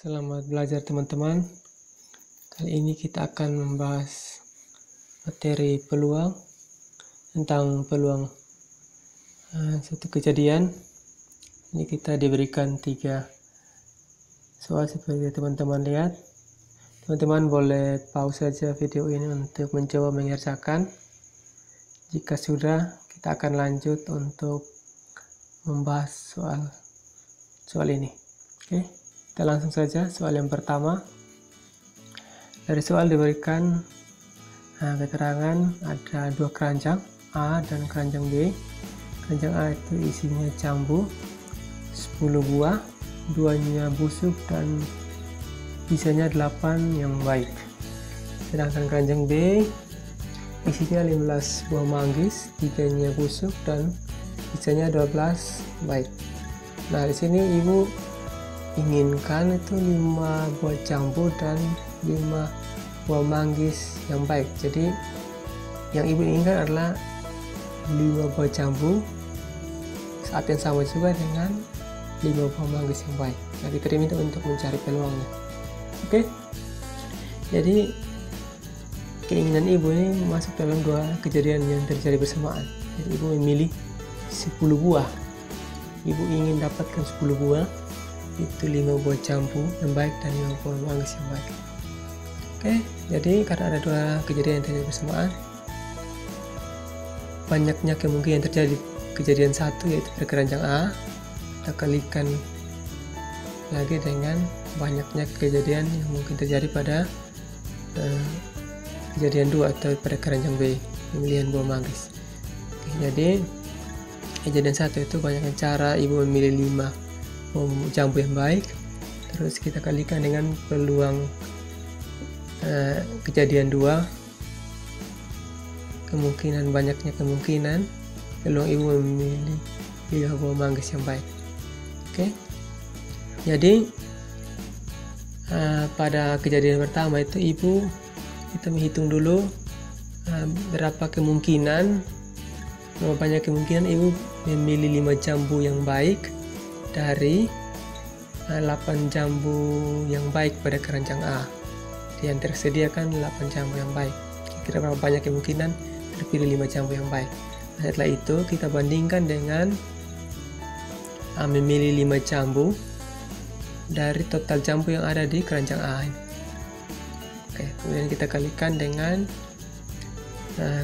Selamat belajar teman-teman. Kali ini kita akan membahas materi peluang tentang peluang satu kejadian. Ini kita diberikan 3 soal seperti teman-teman lihat. Teman-teman boleh pause saja video ini untuk mencoba mengerjakan. Jika sudah, kita akan lanjut untuk membahas soal ini. Oke. Kita langsung saja soal yang pertama. Dari soal diberikan keterangan ada 2 keranjang A dan keranjang B. Keranjang A itu isinya jambu 10 buah, 2-nya busuk dan sisanya 8 yang baik. Sedangkan keranjang B isinya 15 buah manggis, 3-nya busuk dan sisanya 12 baik. Nah, di sini ibu inginkan itu 5 buah jambu dan 5 buah manggis yang baik. Jadi yang ibu inginkan adalah 5 buah jambu saat yang sama juga dengan 5 buah manggis yang baik. Nah, kita diminta untuk mencari peluangnya. Oke. Jadi keinginan ibu ini masuk dalam 2 kejadian yang terjadi bersamaan. Jadi ibu memilih 10 buah. Ibu ingin dapatkan 10 buah, itu 5 buah jambu yang baik dan 5 buah manggis yang baik. Oke, jadi karena ada 2 kejadian yang terjadi bersamaan, banyaknya kemungkinan terjadi kejadian satu, yaitu pada keranjang A. Kita kalikan lagi dengan banyaknya kejadian yang mungkin terjadi pada kejadian 2 atau pada keranjang B, pemilihan buah manggis. Oke, jadi kejadian 1 itu banyaknya cara ibu memilih 5 jambu yang baik, terus kita kalikan dengan peluang kejadian 2, banyaknya kemungkinan peluang ibu memilih 5 buah manggis yang baik. Oke, jadi pada kejadian pertama itu kita menghitung dulu berapa banyak kemungkinan ibu memilih 5 jambu yang baik dari 8 jambu yang baik pada keranjang A. Yang tersediakan 8 jambu yang baik. Kira berapa banyak kemungkinan terpilih 5 jambu yang baik. Nah, setelah itu kita bandingkan dengan memilih 5 jambu dari total jambu yang ada di keranjang A. Oke, kemudian kita kalikan dengan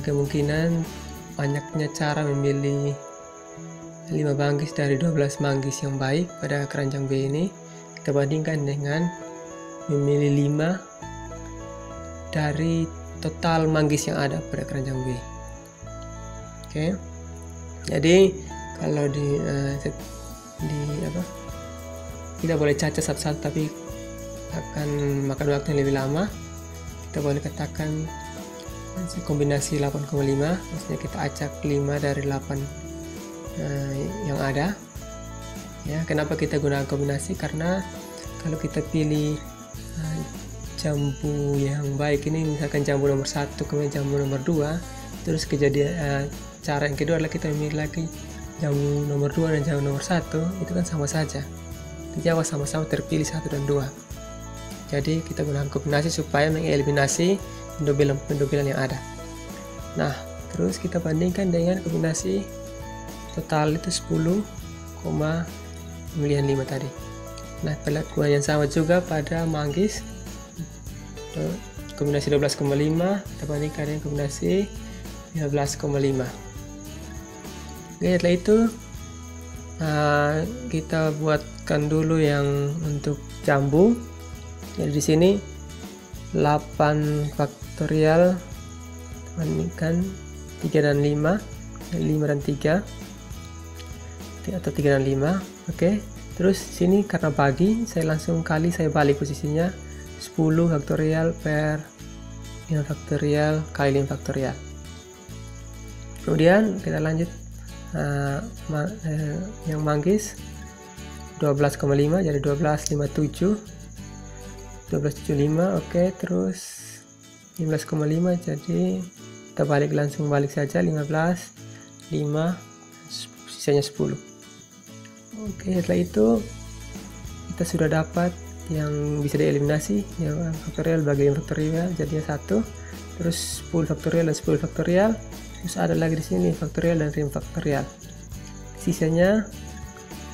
kemungkinan banyaknya cara memilih 5 manggis dari 12 manggis yang baik pada keranjang B ini. Kita bandingkan dengan memilih 5 dari total manggis yang ada pada keranjang B. Oke. Jadi kalau kita boleh cacat satu-satu, tapi akan makan waktu yang lebih lama. Kita boleh katakan kombinasi 8,5, maksudnya kita acak 5 dari 8 yang ada. Ya, kenapa kita gunakan kombinasi? Karena kalau kita pilih jambu yang baik ini, misalkan jambu nomor 1 kemudian jambu nomor 2, terus kejadian cara yang kedua adalah kita memilih lagi jambu nomor 2 dan jambu nomor 1, itu kan sama saja. Dijawab sama-sama terpilih 1 dan 2. Jadi kita gunakan kombinasi supaya mengeliminasi pendobelan yang ada. Nah, terus kita bandingkan dengan kombinasi total itu 10,5 tadi. Nah, perlakuan yang sama juga pada manggis. Kombinasi 12,5 kita bandingkan dengan kombinasi 15,5. Oke, setelah itu kita buatkan dulu yang untuk jambu. Jadi di sini 8 faktorial bandingkan 3 dan 5, 5 dan 3 atau 3 dan 5. Oke, terus sini karena bagi, saya langsung saya balik posisinya 10 faktorial per 5 faktorial kali 5 faktorial. Kemudian kita lanjut yang manggis 12,5, jadi 12,57 12,75. Oke, terus 15,5, jadi kita langsung balik saja 15, 5, sisanya 10. Oke, setelah itu kita sudah dapat yang bisa dieliminasi, ya faktorial bagi faktorial jadinya 1, terus 10 faktorial dan 10 faktorial, terus ada lagi di sini faktorial dan rim faktorial. Sisanya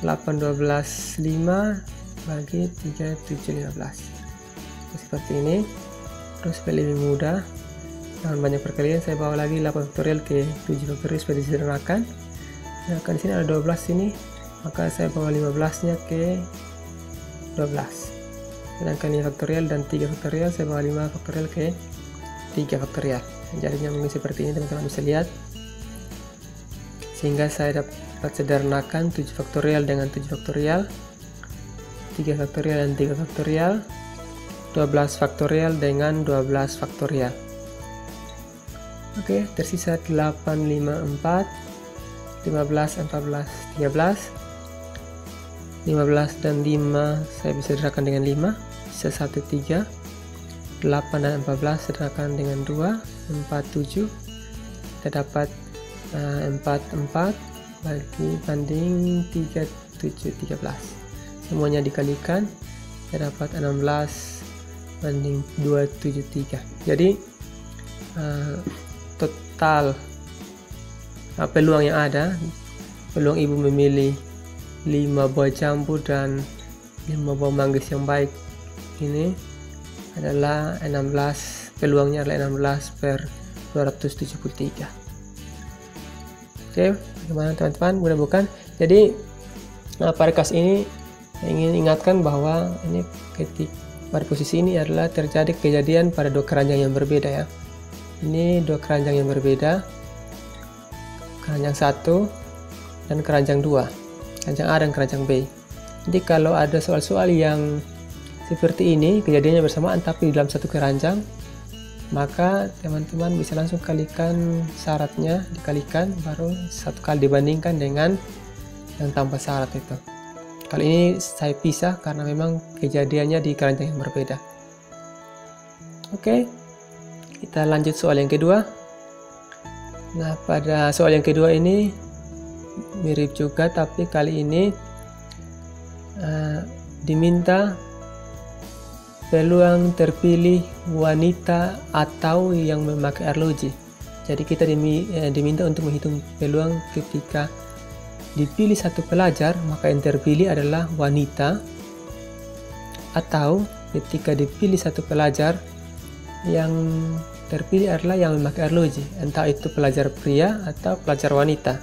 8, 12, 5 bagi 3, 7, 15. Seperti ini. Terus supaya lebih mudah, jangan banyak perkalian, saya bawa lagi 8 faktorial ke 7 faktorial supaya disederhanakan. Nah, kan di sini ada 12 sini, maka saya bawa 15-nya ke 12. Sedangkan ini faktorial dan 3 faktorial, saya bawa 5 faktorial ke 3 faktorial. Jadinya mungkin seperti ini, teman-teman bisa lihat. Sehingga saya dapat sederhanakan 7 faktorial dengan 7 faktorial, 3 faktorial dan 3 faktorial, 12 faktorial dengan 12 faktorial. Oke, tersisa 8, 5, 4, 15, 14, 13. 15 dan 5 saya bisa sederhanakan dengan 5, sisa 1, 3. 8 dan 14 sederhanakan dengan 2, 4, 7. Kita dapat 4, 4 banding 3, 7, 13. Semuanya dikalikan, kita dapat 16 banding 2, 7, 3. Jadi total peluang yang ada, peluang ibu memilih 5 buah jambu dan 5 buah manggis yang baik ini adalah 16, peluangnya adalah 16 per 273. Oke, bagaimana teman-teman, mudah bukan? Jadi pada kasus ini saya ingin ingatkan bahwa ini pada posisi ini adalah terjadi kejadian pada dua keranjang yang berbeda ya. Ini dua keranjang yang berbeda, keranjang 1 dan keranjang 2. Keranjang A dan keranjang B. Jadi kalau ada soal-soal yang seperti ini, kejadiannya bersamaan tapi dalam satu keranjang, maka teman-teman bisa langsung kalikan syaratnya, dikalikan, baru satu kali dibandingkan dengan yang tanpa syarat itu. Kali ini saya pisah karena memang kejadiannya di keranjang yang berbeda. Oke, kita lanjut soal yang kedua. Nah, pada soal yang kedua ini mirip juga, tapi kali ini diminta peluang terpilih wanita atau yang memakai arloji. Jadi kita diminta untuk menghitung peluang ketika dipilih satu pelajar, maka yang terpilih adalah wanita, atau ketika dipilih satu pelajar yang terpilih adalah yang memakai arloji, entah itu pelajar pria atau pelajar wanita.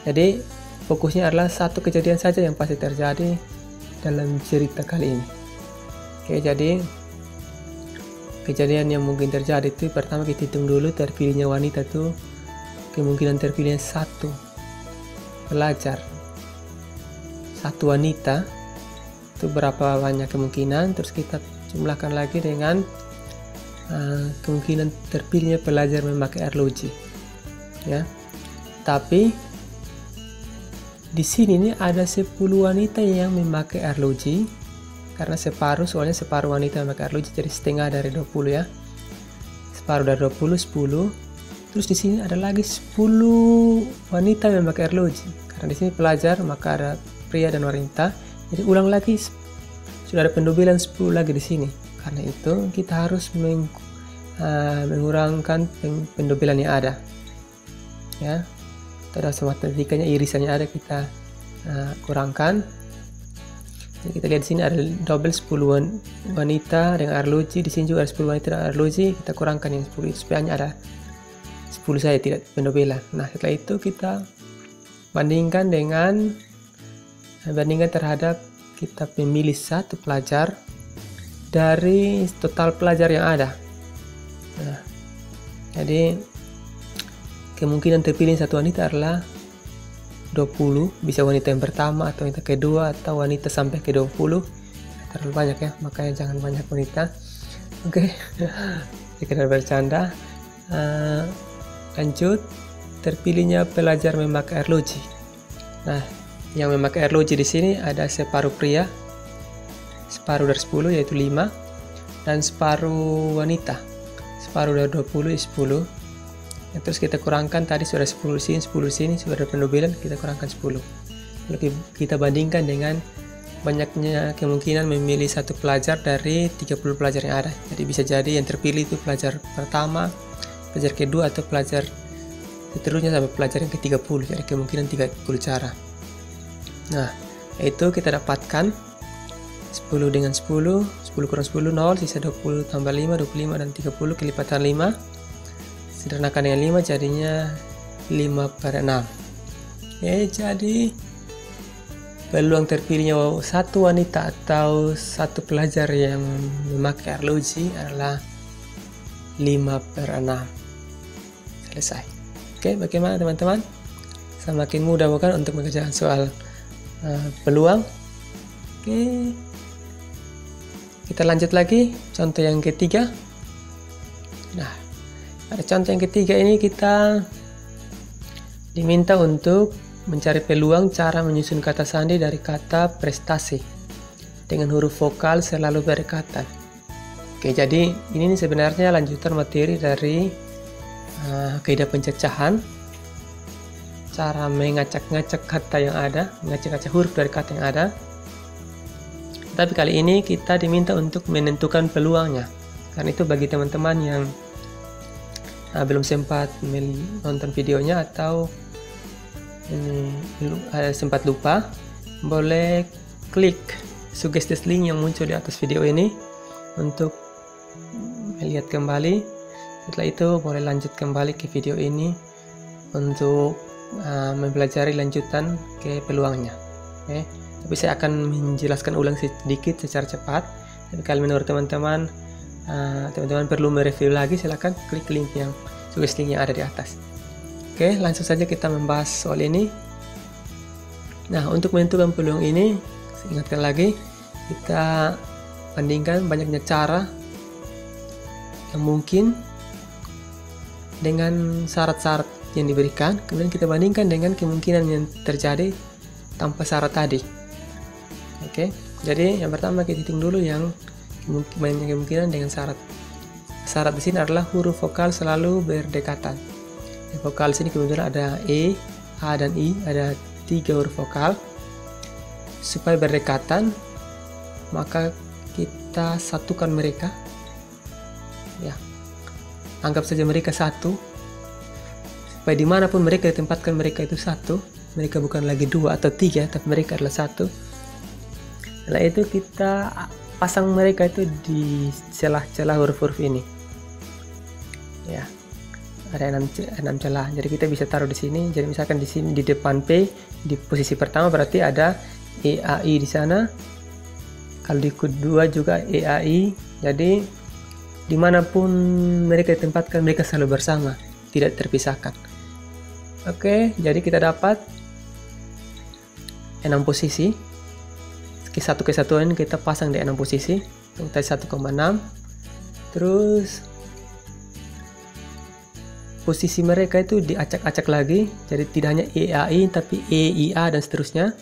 Jadi fokusnya adalah satu kejadian saja yang pasti terjadi dalam cerita kali ini. Oke, jadi kejadian yang mungkin terjadi itu pertama kita hitung dulu terpilihnya wanita itu, kemungkinan terpilihnya satu pelajar, satu wanita itu berapa banyak kemungkinan, terus kita jumlahkan lagi dengan kemungkinan terpilihnya pelajar memakai arloji ya. Tapi di sini nih ada 10 wanita yang memakai arloji, karena soalnya separuh wanita memakai arloji, jadi setengah dari 20 ya. Separuh dari 20, 10. Terus di sini ada lagi 10 wanita yang memakai arloji. Karena di sini pelajar, maka ada pria dan wanita. Jadi ulang lagi, sudah ada pendobelan 10 lagi di sini. Karena itu kita harus mengurangkan pendobelan yang ada. Ya. Ada matematikanya, irisannya ada, kita kurangkan. Jadi kita lihat di sini ada double 10 wanita dengan arloji, di sini juga ada 10 wanita dengan arloji, kita kurangkan yang 10 supaya hanya ada 10 saja tidak pendobelan. Nah, setelah itu kita bandingkan terhadap kita memilih satu pelajar dari total pelajar yang ada. Nah, jadi kemungkinan terpilih satu wanita adalah 20, bisa wanita yang pertama atau wanita kedua atau wanita sampai ke 20. Terlalu banyak ya, makanya jangan banyak wanita. Oke, sekedar bercanda. Lanjut, terpilihnya pelajar memakai arloji. Nah, yang memakai arloji di sini ada separuh pria, separuh dari 10 yaitu 5, dan separuh wanita, separuh dari 20 10. Ya, terus kita kurangkan, tadi sudah 10 sini, 10 sini, sudah ada pendobelan, kita kurangkan 10. Lalu kita bandingkan dengan banyaknya kemungkinan memilih satu pelajar dari 30 pelajar yang ada. Jadi bisa jadi yang terpilih itu pelajar pertama, pelajar kedua, atau pelajar seterusnya sampai pelajar yang ke-30. Jadi kemungkinan 30 cara. Nah, itu kita dapatkan 10 dengan 10, 10 kurang 10 0, sisa 20 tambah 5, 25 dan 30 kelipatan 5. Sederhanakan dengan 5 jadinya 5/6. Jadi peluang terpilihnya satu wanita atau satu pelajar yang memakai arloji adalah 5/6. Selesai. Oke, bagaimana teman-teman? Semakin mudah bukan untuk mengerjakan soal peluang? Oke, kita lanjut lagi contoh yang ketiga. Nah, pada contoh yang ketiga ini kita diminta untuk mencari peluang cara menyusun kata sandi dari kata prestasi dengan huruf vokal selalu berdekatan. Oke, jadi ini sebenarnya lanjutan materi dari kaidah pencacahan, cara mengacak-ngacak kata yang ada, mengacak-ngacak huruf dari kata yang ada. Tapi kali ini kita diminta untuk menentukan peluangnya. Karena itu bagi teman-teman yang belum sempat menonton videonya atau sempat lupa, boleh klik suggested link yang muncul di atas video ini untuk melihat kembali. Setelah itu boleh lanjut kembali ke video ini untuk mempelajari lanjutan ke peluangnya. Oke. Tapi saya akan menjelaskan ulang sedikit secara cepat. Tapi kalau menurut teman-teman perlu mereview lagi, silakan klik link yang suggested link yang ada di atas. Oke, langsung saja kita membahas soal ini. Nah, untuk menentukan peluang ini, saya ingatkan lagi, kita bandingkan banyaknya cara yang mungkin dengan syarat-syarat yang diberikan, kemudian kita bandingkan dengan kemungkinan yang terjadi tanpa syarat tadi. Oke, jadi yang pertama kita hitung dulu yang kemungkinan dengan syarat. Syarat di sini adalah huruf vokal selalu berdekatan. Vokal sini kemudian ada E, A, dan I, ada 3 huruf vokal. Supaya berdekatan, maka kita satukan mereka. Ya, anggap saja mereka satu. Supaya dimanapun mereka ditempatkan, mereka itu satu. Mereka bukan lagi 2 atau 3, tapi mereka adalah satu. Setelah itu kita pasang mereka itu di celah-celah huruf-huruf ini. Ya. Ada 6 celah, jadi kita bisa taruh di sini. Jadi misalkan di sini di depan P di posisi pertama berarti ada E, A, I di sana. Kalau di kedua juga E, A, I. Jadi dimanapun mereka ditempatkan, mereka selalu bersama, tidak terpisahkan. Oke, jadi kita dapat 6 posisi. Satu kesatuan kita pasang di 6 posisi. Tadi 1,6. Terus posisi mereka itu diacak-acak lagi, jadi tidak hanya E, A, I tapi E, I, A dan seterusnya.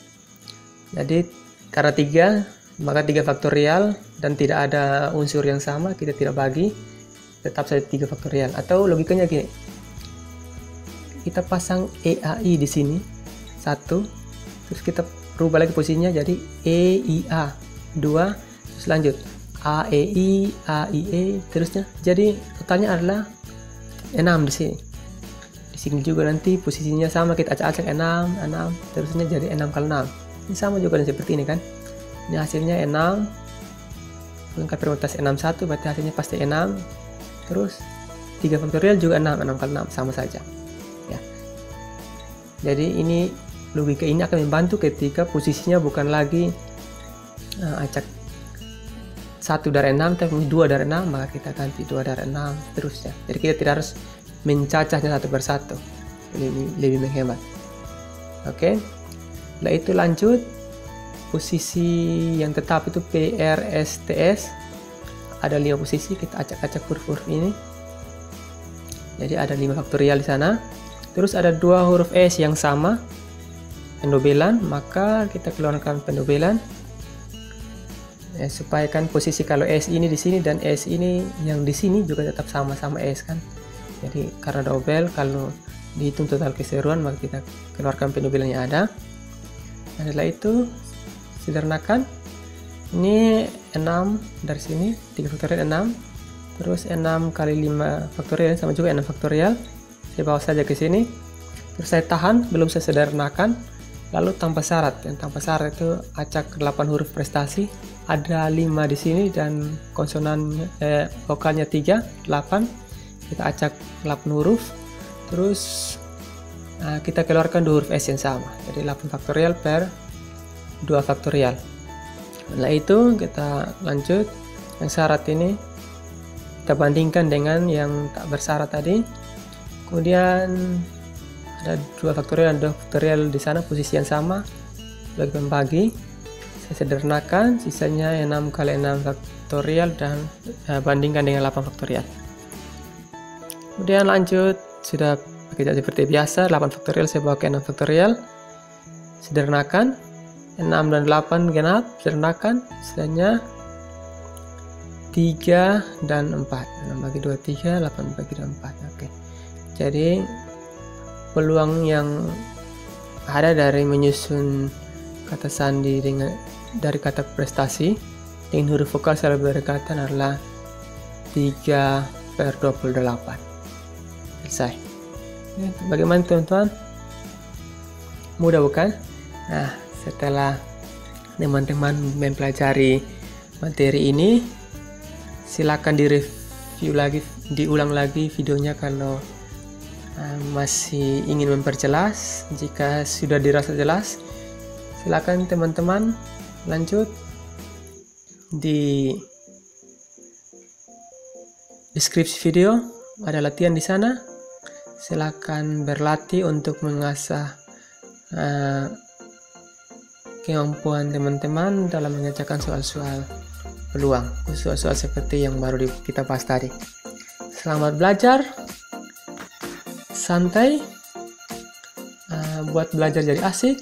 Jadi karena 3, maka 3 faktorial dan tidak ada unsur yang sama, kita tidak bagi, tetap saja 3 faktorial. Atau logikanya gini, kita pasang E, A, I di sini 1, terus kita rubah lagi posisinya jadi E, I, A 2, terus lanjut A, E, I, A, I, E, terusnya. Jadi totalnya adalah 6 di sini. Di sini juga nanti posisinya sama, kita acak-acak 6, terusnya jadi 6 kali 6. Ini sama juga seperti ini kan. Ini hasilnya 6. Lengkap permutasi 61, berarti hasilnya pasti 6. Terus 3 faktorial juga 6 kali 6 sama saja. Ya. Jadi ini logika ini akan membantu ketika posisinya bukan lagi acak 1 dari 6 tapi 2 dari 6, maka kita ganti 2 dari 6 terusnya. Jadi kita tidak harus mencacahnya satu persatu, lebih menghemat. Oke, setelah itu lanjut posisi yang tetap itu P, R, S, T, S. Ada 5 posisi, kita acak-acak huruf-huruf ini. Jadi ada 5 faktorial di sana. Terus ada 2 huruf S yang sama, pendobelan, maka kita keluarkan pendobelan. Supaya kan posisi kalau S ini di sini dan S ini yang di sini juga tetap sama-sama S kan. Jadi karena double, kalau dihitung total keseluruhan maka kita keluarkan pendobelan yang ada. Dan setelah itu sederhanakan. Ini 6 dari sini, 3 faktorial 6. Terus 6 kali 5 faktorial sama juga 6 faktorial. Saya bawa saja ke sini. Terus saya tahan, belum saya sederhanakan. Lalu tanpa syarat. Yang tanpa syarat itu acak 8 huruf prestasi. Ada 5 di sini dan konsonan vokalnya 3, 8. Kita acak 8 huruf. Terus kita keluarkan 2 huruf S yang sama. Jadi 8 faktorial per 2 faktorial. Setelah itu kita lanjut. Yang syarat ini kita bandingkan dengan yang tak bersyarat tadi. Kemudian ada 2 faktorial dan 2 faktorial di sana posisi yang sama. Bagi pembagi. Saya sederhanakan. Sisanya 6 kali 6 faktorial dan bandingkan dengan 8 faktorial. Kemudian lanjut. Sudah bekerja seperti biasa. 8 faktorial saya bawa ke 6 faktorial. Sederhanakan. 6 dan 8 genap, sederhanakan, sisanya 3 dan 4. 6 bagi 2, 3, 8 bagi 2, 4. Oke. Jadi, peluang yang ada dari menyusun kata sandi dari kata prestasi dengan huruf vokal secara berdekatan adalah 3 per 28. Selesai. Bagaimana teman-teman? Mudah bukan? Nah, setelah teman-teman mempelajari materi ini, silakan diulang lagi videonya kalau masih ingin memperjelas. Jika sudah dirasa jelas, silakan teman-teman lanjut. Di deskripsi video ada latihan di sana. Silakan berlatih untuk mengasah kemampuan teman-teman dalam mengerjakan soal-soal peluang, soal-soal seperti yang baru kita bahas tadi. Selamat belajar, santai, buat belajar jadi asik.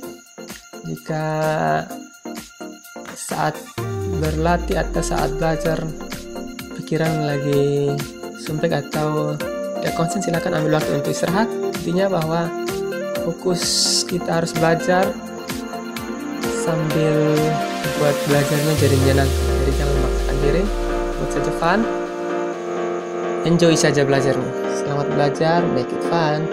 Jika saat berlatih atau saat belajar pikiran lagi sumpek atau tidak konsen, silakan ambil waktu untuk istirahat. Intinya bahwa fokus kita harus belajar sambil buat belajarnya jadi menyenangkan. Jadi jangan memaksakan diri, buat saja fun, enjoy saja belajarnya. Selamat belajar, make it fun.